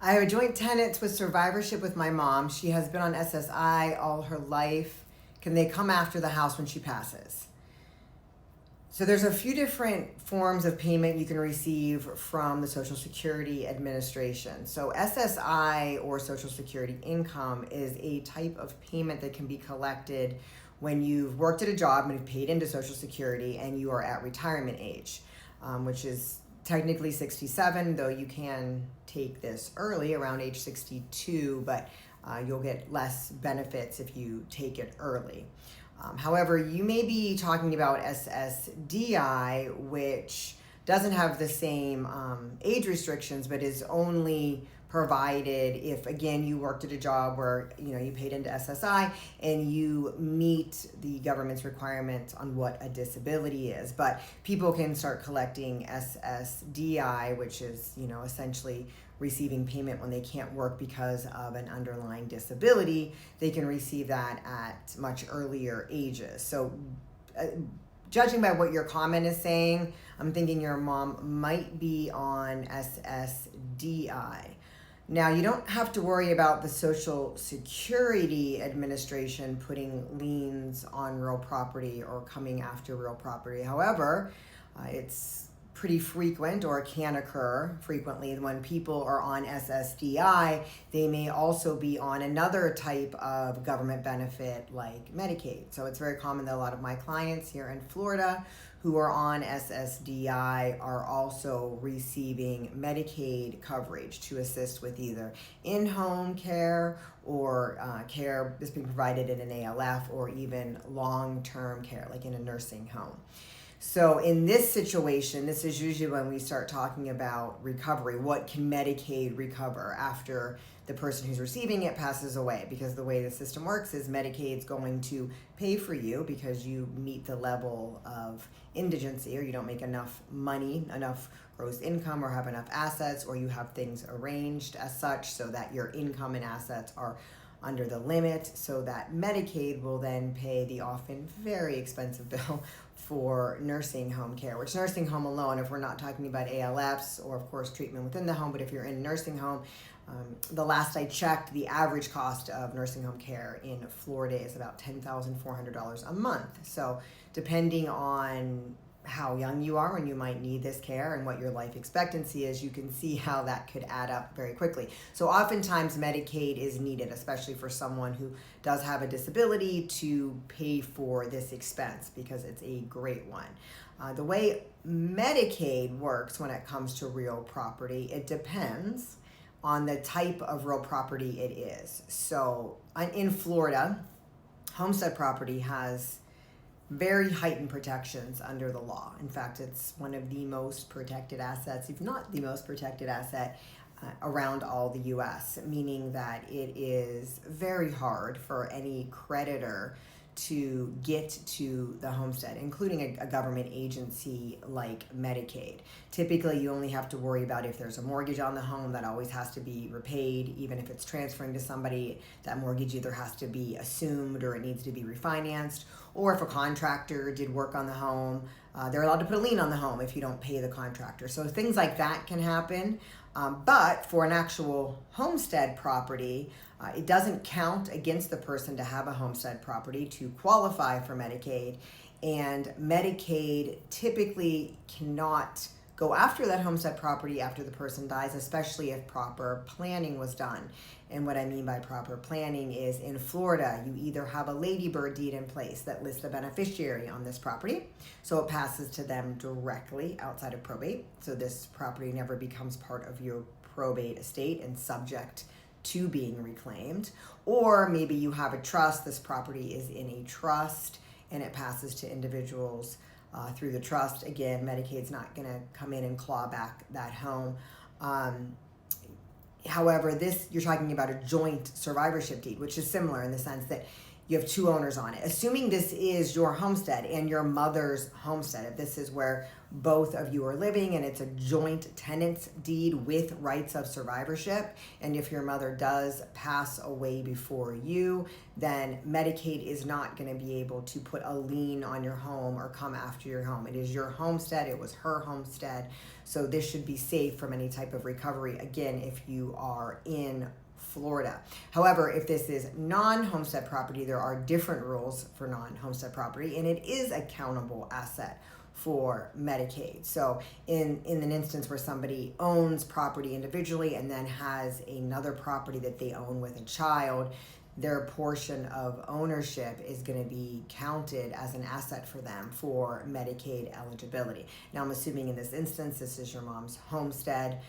I have a joint tenant with survivorship with my mom. She has been on SSI all her life. Can they come after the house when she passes? So there's a few different forms of payment you can receive from the Social Security Administration. So SSI, or Social Security income, is a type of payment that can be collected when you've worked at a job and have paid into Social Security and you are at retirement age, which is technically 67, though you can take this early around age 62, but you'll get less benefits if you take it early. However, you may be talking about SSDI, which doesn't have the same age restrictions, but is only provided if, again, you worked at a job where you paid into SSI and you meet the government's requirements on what a disability is. But people can start collecting SSDI, which is essentially receiving payment when they can't work because of an underlying disability. They can receive that at much earlier ages. So judging by what your comment is saying, I'm thinking your mom might be on SSDI. Now, you don't have to worry about the Social Security Administration putting liens on real property or coming after real property. However, it's pretty frequent, or can occur frequently, when people are on SSDI, they may also be on another type of government benefit like Medicaid. So it's very common that a lot of my clients here in Florida who are on SSDI are also receiving Medicaid coverage to assist with either in-home care or care that's being provided in an ALF, or even long-term care like in a nursing home. So in this situation, this is usually when we start talking about recovery. What can Medicaid recover after the person who's receiving it passes away? Because the way the system works is Medicaid's going to pay for you because you meet the level of indigency, or you don't make enough money, enough gross income, or have enough assets, or you have things arranged as such so that your income and assets are under the limit, so that Medicaid will then pay the often very expensive bill for nursing home care, which nursing home alone, if we're not talking about ALFs or of course treatment within the home, but if you're in a nursing home, the last I checked, the average cost of nursing home care in Florida is about $10,400 a month. So depending on how young you are when you might need this care and what your life expectancy is, you can see how that could add up very quickly. So oftentimes Medicaid is needed, especially for someone who does have a disability, to pay for this expense, because it's a great one. The way Medicaid works when it comes to real property, it depends on the type of real property it is. So in Florida, homestead property has very heightened protections under the law. In fact, it's one of the most protected assets, if not the most protected asset, around all the U.S., meaning that it is very hard for any creditor to get to the homestead, including a government agency like Medicaid. Typically, you only have to worry about if there's a mortgage on the home that always has to be repaid. Even if it's transferring to somebody, that mortgage either has to be assumed or it needs to be refinanced. Or if a contractor did work on the home, they're allowed to put a lien on the home if you don't pay the contractor. So things like that can happen. But for an actual homestead property, it doesn't count against the person to have a homestead property to qualify for Medicaid. And Medicaid typically cannot go after that homestead property after the person dies, especially if proper planning was done. And what I mean by proper planning is, in Florida, you either have a ladybird deed in place that lists the beneficiary on this property, so it passes to them directly outside of probate. So this property never becomes part of your probate estate and subject to being reclaimed. Or maybe you have a trust, this property is in a trust, and it passes to individuals through the trust. Again, Medicaid's not going to come in and claw back that home. However, you're talking about a joint survivorship deed, which is similar in the sense that you have two owners on it. Assuming this is your homestead and your mother's homestead, if this is where both of you are living and it's a joint tenant's deed with rights of survivorship, and if your mother does pass away before you, then Medicaid is not going to be able to put a lien on your home or come after your home. It is your homestead. It was her homestead. So this should be safe from any type of recovery, again, if you are in Florida. However, if this is non-homestead property, there are different rules for non-homestead property, and it is a countable asset for Medicaid. So in an instance where somebody owns property individually and then has another property that they own with a child, their portion of ownership is going to be counted as an asset for them for Medicaid eligibility. Now, I'm assuming in this instance, this is your mom's homestead,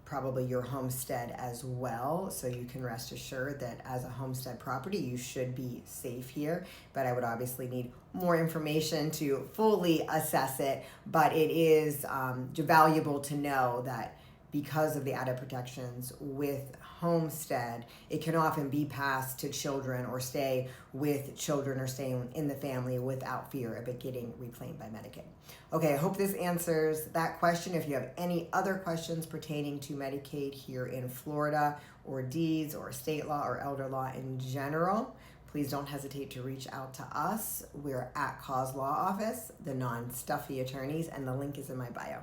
probably your homestead as well. So you can rest assured that as a homestead property, you should be safe here. But I would obviously need more information to fully assess it. But it is valuable to know that because of the added protections with homestead, it can often be passed to children or stay with children or stay in the family without fear of it getting reclaimed by Medicaid. Okay, I hope this answers that question. If you have any other questions pertaining to Medicaid here in Florida, or deeds, or state law, or elder law in general, please don't hesitate to reach out to us. We're at Cause Law Office, the non-stuffy attorneys, and the link is in my bio.